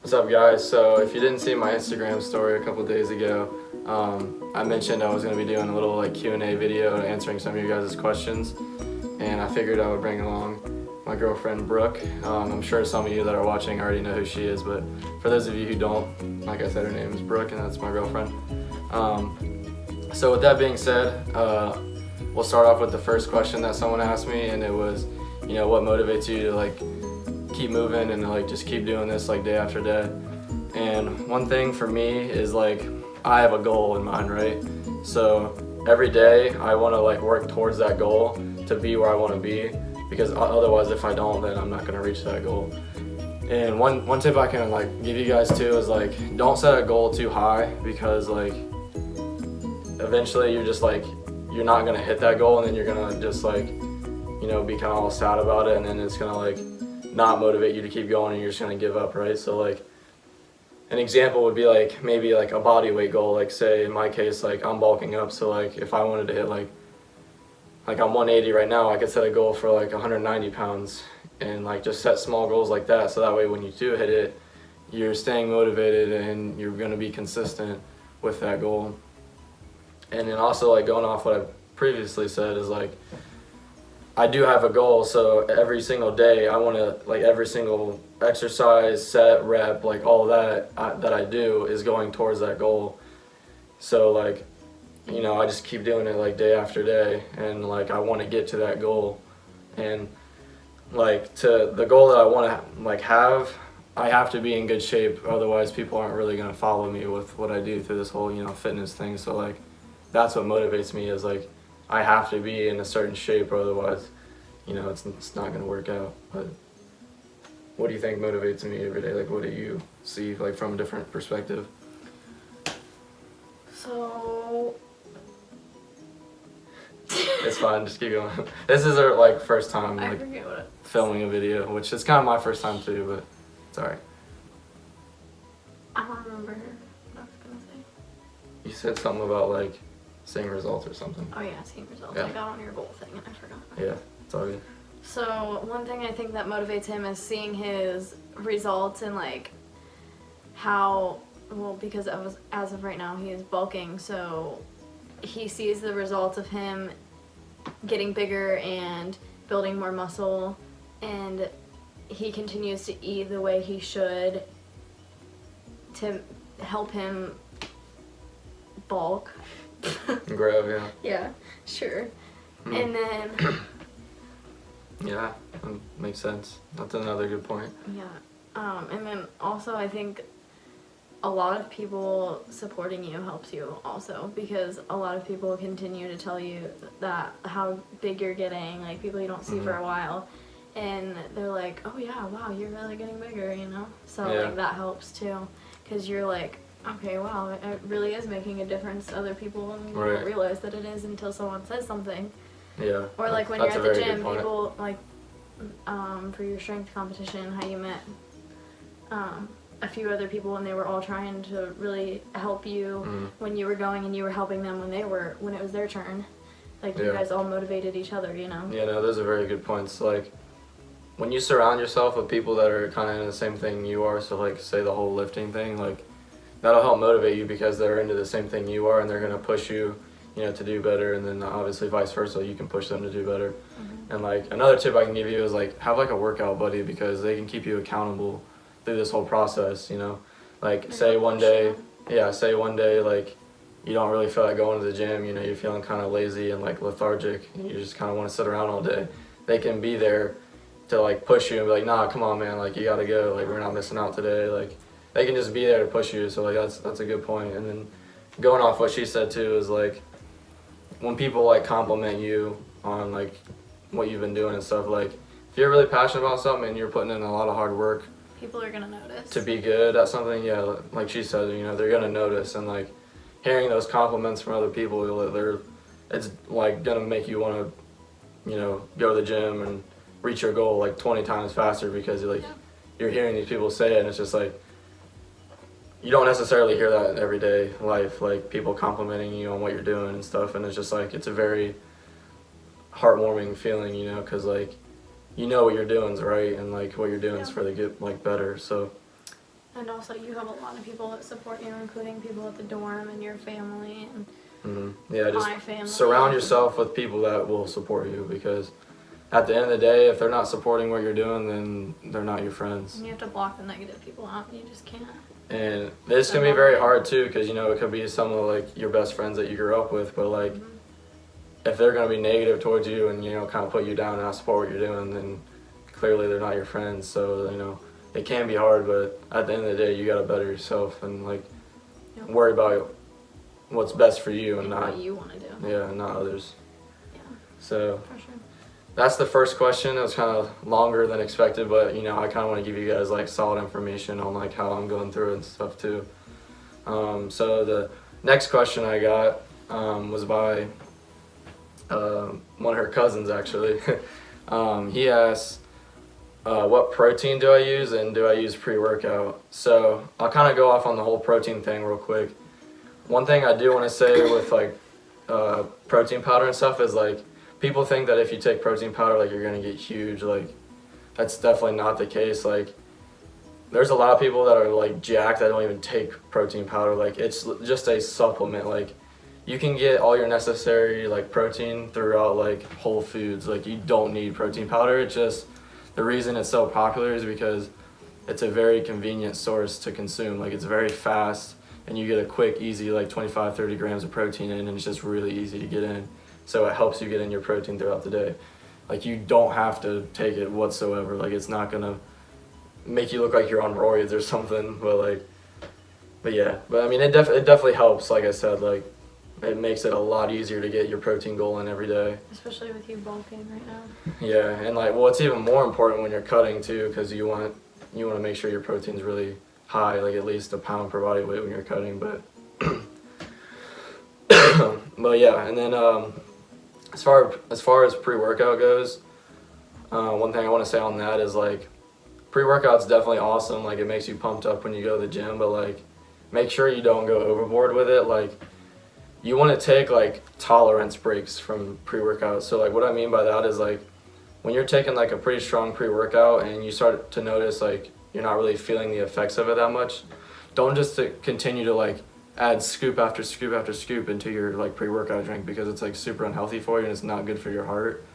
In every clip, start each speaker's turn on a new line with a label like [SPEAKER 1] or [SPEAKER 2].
[SPEAKER 1] What's up, guys? So if you didn't see my Instagram story a couple days ago, I mentioned I was going to be doing a little Q&A video answering some of you guys' questions, and I figured I would bring along my girlfriend Brooke. I'm sure some of you that are watching already know who she is, but for those of you who don't, like I said, her name is Brooke, and that's my girlfriend. So with that being said, we'll start off with the first question that someone asked me, and it was, what motivates you to keep moving and just keep doing this day after day. And one thing for me is I have a goal in mind, right? So every day I want to work towards that goal to be where I want to be, because otherwise if I don't, then I'm not going to reach that goal. And one tip I can give you guys too is don't set a goal too high, because eventually you're not going to hit that goal, and then you're going to just be kind of all sad about it, and then it's going to not motivate you to keep going, and you're just going to give up, right? So an example would be maybe a body weight goal. Say in my case, I'm bulking up, so if I wanted to hit I'm 180 right now, I could set a goal for 190 pounds, and just set small goals like that, so that way when you do hit it, you're staying motivated and you're going to be consistent with that goal. And then also going off what I previously said is I do have a goal, so every single day I want to every single exercise, set, rep, all that I do is going towards that goal. So I just keep doing it day after day, and I want to get to that goal. And to the goal that I want to have, I have to be in good shape, otherwise people aren't really going to follow me with what I do through this whole fitness thing. So that's what motivates me, is I have to be in a certain shape, or otherwise it's not going to work out. But what do you think motivates me every day? What do you see from a different perspective?
[SPEAKER 2] So
[SPEAKER 1] It's fine, just keep going. This is our first time
[SPEAKER 2] I forget what
[SPEAKER 1] filming a video, which is kind of my first time too, but it's alright.
[SPEAKER 2] I don't remember what I was gonna say.
[SPEAKER 1] You said something about seeing results or something.
[SPEAKER 2] Oh yeah, seeing results.
[SPEAKER 1] Yeah.
[SPEAKER 2] I got on your goal thing and I forgot.
[SPEAKER 1] Yeah, it's all good.
[SPEAKER 2] So one thing I think that motivates him is seeing his results, and how, well, because as of right now he is bulking, so he sees the results of him getting bigger and building more muscle, and he continues to eat the way he should to help him bulk.
[SPEAKER 1] Grab, yeah.
[SPEAKER 2] Yeah, sure. And then
[SPEAKER 1] Yeah, that makes sense. That's another good point.
[SPEAKER 2] yeah, and then also I think a lot of people supporting you helps you also, because a lot of people continue to tell you that how big you're getting, people you don't see for a while, and they're like, oh yeah, wow, you're really getting bigger, so
[SPEAKER 1] Yeah.
[SPEAKER 2] that helps too, because you're okay, wow, it really is making a difference to other people, and you
[SPEAKER 1] Right.
[SPEAKER 2] don't realize that it is until someone says something.
[SPEAKER 1] Yeah.
[SPEAKER 2] Or when
[SPEAKER 1] that's
[SPEAKER 2] you're
[SPEAKER 1] a
[SPEAKER 2] at the
[SPEAKER 1] very good
[SPEAKER 2] gym,
[SPEAKER 1] point.
[SPEAKER 2] people for your strength competition, how you met a few other people, and they were all trying to really help you when you were going, and you were helping them when it was their turn. You
[SPEAKER 1] Yeah.
[SPEAKER 2] guys all motivated each other,
[SPEAKER 1] Yeah, no, those are very good points. When you surround yourself with people that are kind of in the same thing you are, so say the whole lifting thing, that'll help motivate you, because they're into the same thing you are, and they're going to push you, to do better, and then obviously vice versa, you can push them to do better. And another tip I can give you is have a workout buddy, because they can keep you accountable through this whole process, say one day you don't really feel like going to the gym, you're feeling kind of lazy and lethargic, and you just kind of want to sit around all day. They can be there to push you and be nah, come on man, you gotta go, we're not missing out today. They can just be there to push you, so that's a good point. And then going off what she said too is when people compliment you on what you've been doing and stuff, if you're really passionate about something and you're putting in a lot of hard work
[SPEAKER 2] people are gonna notice.
[SPEAKER 1] to be good at something, yeah, like she said, they're gonna notice. And hearing those compliments from other people, it's gonna make you want to go to the gym and reach your goal 20 times faster, because you're hearing these people say it, and it's just you don't necessarily hear that in everyday life, people complimenting you on what you're doing and stuff, and it's just it's a very heartwarming feeling, because what you're doing is right, and what you're doing is for the get better. So
[SPEAKER 2] And also, you have a lot of people that support you, including people at the dorm and your family and
[SPEAKER 1] Yeah, just
[SPEAKER 2] my family.
[SPEAKER 1] surround yourself with people that will support you, because at the end of the day, if they're not supporting what you're doing, then they're not your friends.
[SPEAKER 2] And you have to block the negative people out. You just can't.
[SPEAKER 1] And this can be very hard too, because you know it could be some of like your best friends that you grew up with, but like if they're gonna be negative towards you and you know kind of put you down and not support what you're doing, then clearly they're not your friends. So you know it can be hard, but at the end of the day, you gotta better yourself and like worry about what's best for you and not
[SPEAKER 2] what you want to do.
[SPEAKER 1] Yeah, not others.
[SPEAKER 2] Yeah,
[SPEAKER 1] So
[SPEAKER 2] for sure.
[SPEAKER 1] that's the first question. It was kind of longer than expected, but you know I kind of want to give you guys like solid information on like how I'm going through it and stuff too. So the next question I got was by one of her cousins actually. He asked, what protein do I use and do I use pre-workout? So I'll kind of go off on the whole protein thing real quick. One thing I do want to say with like protein powder and stuff is like people think that if you take protein powder like you're gonna get huge. Like that's definitely not the case. Like there's a lot of people that are like jacked that don't even take protein powder. Like it's just a supplement. Like you can get all your necessary like protein throughout like Whole Foods. Like you don't need protein powder. It's just the reason it's so popular is because it's a very convenient source to consume. Like it's very fast and you get a quick, easy like 25-30 grams of protein in, and it's just really easy to get in. So it helps you get in your protein throughout the day. Like you don't have to take it whatsoever. Like it's not gonna make you look like you're on roids or something. But yeah. But I mean, it definitely helps. Like I said, like it makes it a lot easier to get your protein goal in every day.
[SPEAKER 2] Especially with you bulking right now.
[SPEAKER 1] Yeah, and like well, it's even more important when you're cutting too, because you want to make sure your protein's really high, like at least a pound per body weight when you're cutting. But but yeah, and then as far as pre-workout goes, one thing I want to say on that is like pre-workout's definitely awesome. Like it makes you pumped up when you go to the gym, but like make sure you don't go overboard with it. Like you want to take like tolerance breaks from pre-workout. So like what I mean by that is like when you're taking like a pretty strong pre-workout and you start to notice like you're not really feeling the effects of it that much, don't just continue to like add scoop after scoop after scoop into your like pre-workout drink, because it's like super unhealthy for you and it's not good for your heart.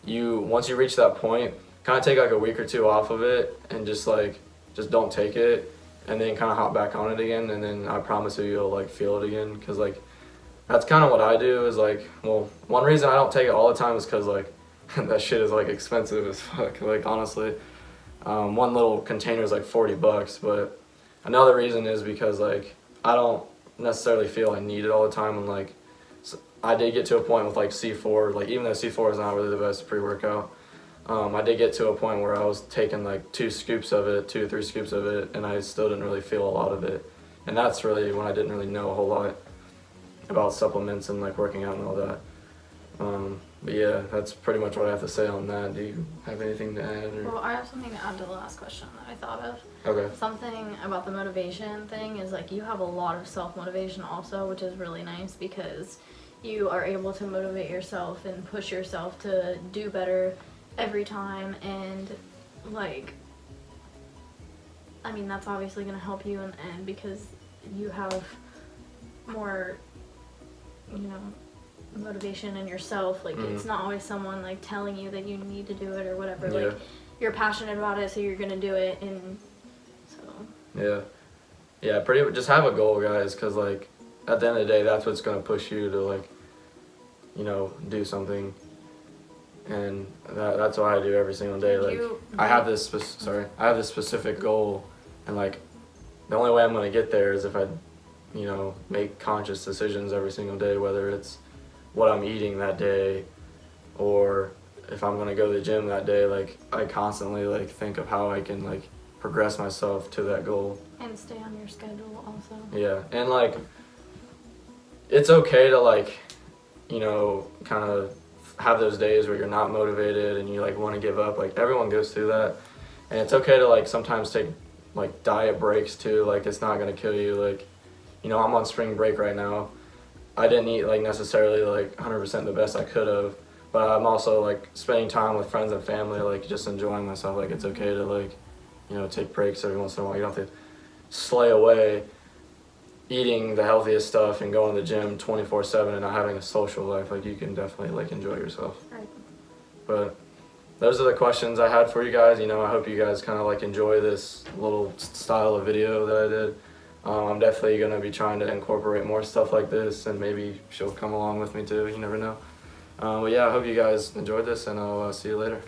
[SPEAKER 1] Once you reach that point, kind of take like a week or two off of it and just don't take it, and then kind of hop back on it again, and then I promise you'll like feel it again. Because like that's kind of what I do is like, well, one reason I don't take it all the time is because like that shit is like expensive as fuck. Like honestly, one little container is like $40, but another reason is because like I don't necessarily feel I need it all the time. And like I did get to a point with like C4, like even though C4 is not really the best pre-workout, I did get to a point where I was taking like 2 or 3 scoops of it, and I still didn't really feel a lot of it. And that's really when I didn't really know a whole lot about supplements and like working out and all that. But yeah, that's pretty much what I have to say on that. Do you have anything to add? Or?
[SPEAKER 2] Well, I have something to add to the last question that I thought of.
[SPEAKER 1] Okay.
[SPEAKER 2] Something about the motivation thing is like you have a lot of self-motivation also, which is really nice because you are able to motivate yourself and push yourself to do better every time. And like, I mean, that's obviously going to help you in the end because you have more, you know, motivation in yourself. Like it's not always someone like telling you that you need to do it or whatever.
[SPEAKER 1] Yeah.
[SPEAKER 2] Like you're passionate about it, so you're gonna do it. And so
[SPEAKER 1] yeah, pretty just have a goal, guys, because like at the end of the day, that's what's gonna push you to like, you know, do something. And that's what I do every single day. Like I have this specific goal, and like the only way I'm gonna get there is if I, you know, make conscious decisions every single day, whether it's what I'm eating that day or if I'm gonna go to the gym that day. Like I constantly like think of how I can like progress myself to that goal.
[SPEAKER 2] And stay on your schedule also.
[SPEAKER 1] Yeah, and like it's okay to like, you know, kind of have those days where you're not motivated and you like want to give up. Like everyone goes through that, and it's okay to like sometimes take like diet breaks too. Like it's not gonna kill you. Like, you know, I'm on spring break right now. I didn't eat like necessarily like 100% the best I could have, but I'm also like spending time with friends and family, like just enjoying myself. Like it's okay to like, you know, take breaks every once in a while. You don't have to slay away eating the healthiest stuff and going to the gym 24/7 and not having a social life. Like, you can definitely like enjoy yourself.
[SPEAKER 2] Right.
[SPEAKER 1] But those are the questions I had for you guys. You know, I hope you guys kind of like enjoy this little style of video that I did. I'm definitely gonna be trying to incorporate more stuff like this, and maybe she'll come along with me too. You never know. But yeah, I hope you guys enjoyed this, and I'll see you later.